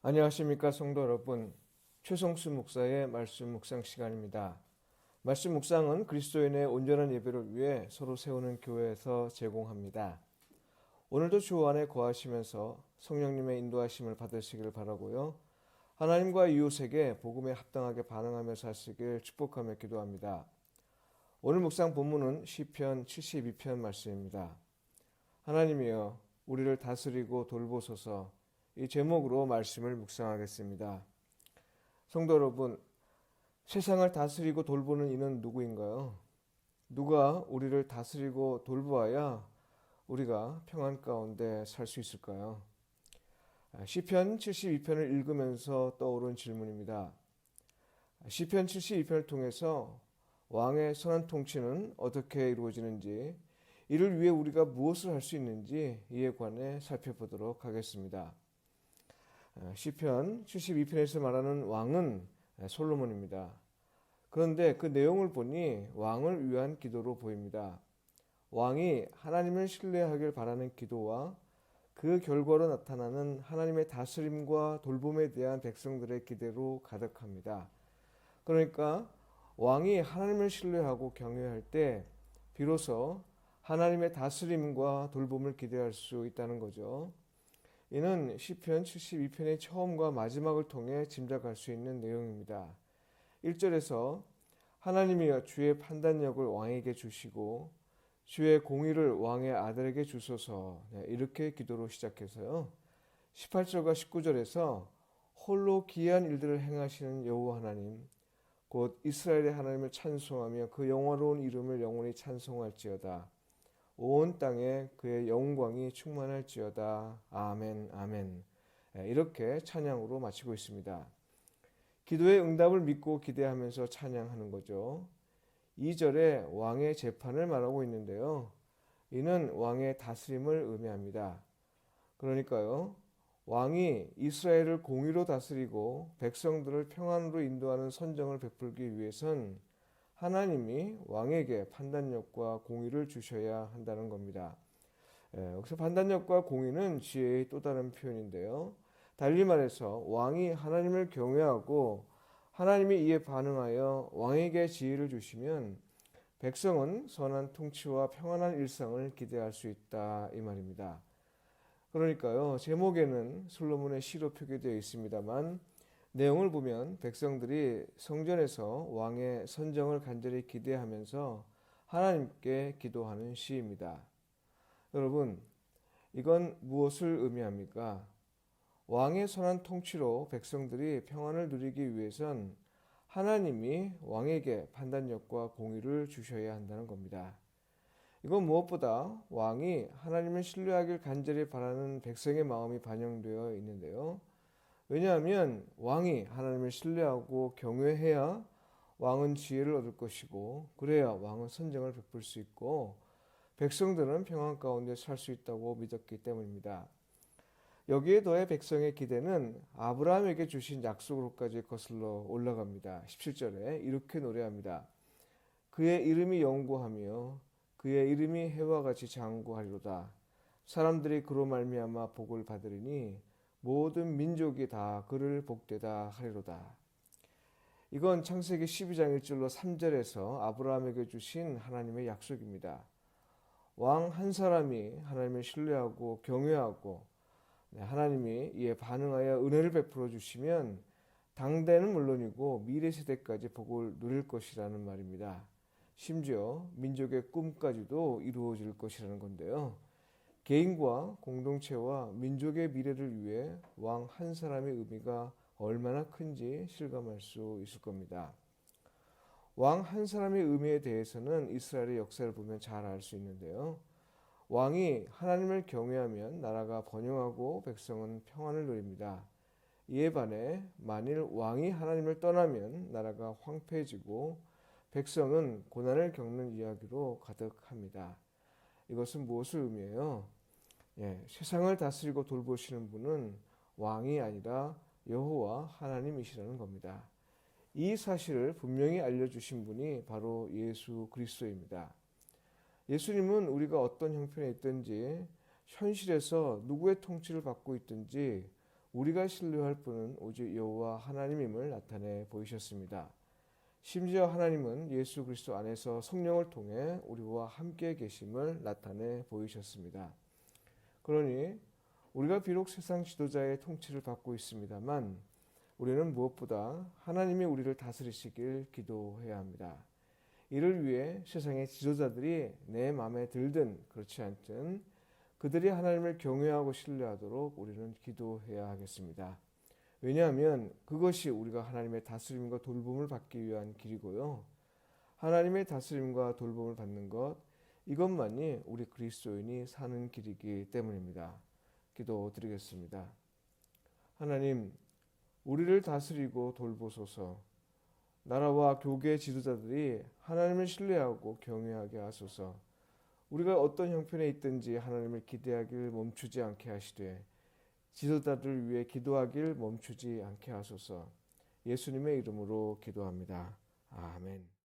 안녕하십니까 성도 여러분. 최성수 목사의 말씀 묵상 시간입니다. 말씀 묵상은 그리스도인의 온전한 예배를 위해 서로 세우는 교회에서 제공합니다. 오늘도 주 안에 거하시면서 성령님의 인도하심을 받으시길 바라고요. 하나님과 이웃에게 복음에 합당하게 반응하며 사시길 축복하며 기도합니다. 오늘 묵상 본문은 시편 72편 말씀입니다. 하나님이여 우리를 다스리고 돌보소서. 이 제목으로 말씀을 묵상하겠습니다. 성도 여러분, 세상을 다스리고 돌보는 이는 누구인가요? 누가 우리를 다스리고 돌보아야 우리가 평안 가운데 살 수 있을까요? 시편 72편을 읽으면서 떠오른 질문입니다. 시편 72편을 통해서 왕의 선한 통치는 어떻게 이루어지는지, 이를 위해 우리가 무엇을 할 수 있는지 이에 관해 살펴보도록 하겠습니다. 시편 72편에서 말하는 왕은 솔로몬입니다. 그런데 그 내용을 보니 왕을 위한 기도로 보입니다. 왕이 하나님을 신뢰하길 바라는 기도와 그 결과로 나타나는 하나님의 다스림과 돌봄에 대한 백성들의 기대로 가득합니다. 그러니까 왕이 하나님을 신뢰하고 경외할 때 비로소 하나님의 다스림과 돌봄을 기대할 수 있다는 거죠. 이는 시편 72편의 처음과 마지막을 통해 짐작할 수 있는 내용입니다. 1절에서 하나님이여 주의 판단력을 왕에게 주시고 주의 공의를 왕의 아들에게 주소서, 이렇게 기도로 시작해서요. 18절과 19절에서 홀로 기이한 일들을 행하시는 여호와 하나님, 곧 이스라엘의 하나님을 찬송하며 그 영화로운 이름을 영원히 찬송할지어다. 온 땅에 그의 영광이 충만할지어다. 아멘, 아멘. 이렇게 찬양으로 마치고 있습니다. 기도의 응답을 믿고 기대하면서 찬양하는 거죠. 2절에 왕의 재판을 말하고 있는데요. 이는 왕의 다스림을 의미합니다. 그러니까요, 왕이 이스라엘을 공의로 다스리고 백성들을 평안으로 인도하는 선정을 베풀기 위해선 하나님이 왕에게 판단력과 공의를 주셔야 한다는 겁니다. 여기서 판단력과 공의는 지혜의 또 다른 표현인데요. 달리 말해서 왕이 하나님을 경외하고 하나님이 이에 반응하여 왕에게 지혜를 주시면 백성은 선한 통치와 평안한 일상을 기대할 수 있다, 이 말입니다. 그러니까요, 제목에는 솔로몬의 시로 표기되어 있습니다만 내용을 보면 백성들이 성전에서 왕의 선정을 간절히 기대하면서 하나님께 기도하는 시입니다. 여러분, 이건 무엇을 의미합니까? 왕의 선한 통치로 백성들이 평안을 누리기 위해선 하나님이 왕에게 판단력과 공의를 주셔야 한다는 겁니다. 이건 무엇보다 왕이 하나님을 신뢰하길 간절히 바라는 백성의 마음이 반영되어 있는데요. 왜냐하면 왕이 하나님을 신뢰하고 경외해야 왕은 지혜를 얻을 것이고, 그래야 왕은 선정을 베풀 수 있고 백성들은 평안 가운데 살 수 있다고 믿었기 때문입니다. 여기에 더해 백성의 기대는 아브라함에게 주신 약속으로까지 거슬러 올라갑니다. 17절에 이렇게 노래합니다. 그의 이름이 영구하며 그의 이름이 해와 같이 장구하리로다. 사람들이 그로 말미암아 복을 받으리니 모든 민족이 다 그를 복되다 하리로다. 이건 창세기 12장 1절로 3절에서 아브라함에게 주신 하나님의 약속입니다. 왕 한 사람이 하나님을 신뢰하고 경외하고 하나님이 이에 반응하여 은혜를 베풀어 주시면 당대는 물론이고 미래 세대까지 복을 누릴 것이라는 말입니다. 심지어 민족의 꿈까지도 이루어질 것이라는 건데요. 개인과 공동체와 민족의 미래를 위해 왕 한 사람의 의미가 얼마나 큰지 실감할 수 있을 겁니다. 왕 한 사람의 의미에 대해서는 이스라엘의 역사를 보면 잘 알 수 있는데요. 왕이 하나님을 경외하면 나라가 번영하고 백성은 평안을 누립니다. 이에 반해 만일 왕이 하나님을 떠나면 나라가 황폐해지고 백성은 고난을 겪는 이야기로 가득합니다. 이것은 무엇을 의미해요? 세상을 다스리고 돌보시는 분은 왕이 아니라 여호와 하나님이시라는 겁니다. 이 사실을 분명히 알려주신 분이 바로 예수 그리스도입니다. 예수님은 우리가 어떤 형편에 있든지 현실에서 누구의 통치를 받고 있든지 우리가 신뢰할 분은 오직 여호와 하나님임을 나타내 보이셨습니다. 심지어 하나님은 예수 그리스도 안에서 성령을 통해 우리와 함께 계심을 나타내 보이셨습니다. 그러니 우리가 비록 세상 지도자의 통치를 받고 있습니다만 우리는 무엇보다 하나님이 우리를 다스리시길 기도해야 합니다. 이를 위해 세상의 지도자들이 내 마음에 들든 그렇지 않든 그들이 하나님을 경외하고 신뢰하도록 우리는 기도해야 하겠습니다. 왜냐하면 그것이 우리가 하나님의 다스림과 돌봄을 받기 위한 길이고요. 하나님의 다스림과 돌봄을 받는 것, 이것만이 우리 그리스도인이 사는 길이기 때문입니다. 기도드리겠습니다. 하나님, 우리를 다스리고 돌보소서. 나라와 교계 지도자들이 하나님을 신뢰하고 경외하게 하소서. 우리가 어떤 형편에 있든지 하나님을 기대하길 멈추지 않게 하시되 지도자들을 위해 기도하길 멈추지 않게 하소서. 예수님의 이름으로 기도합니다. 아멘.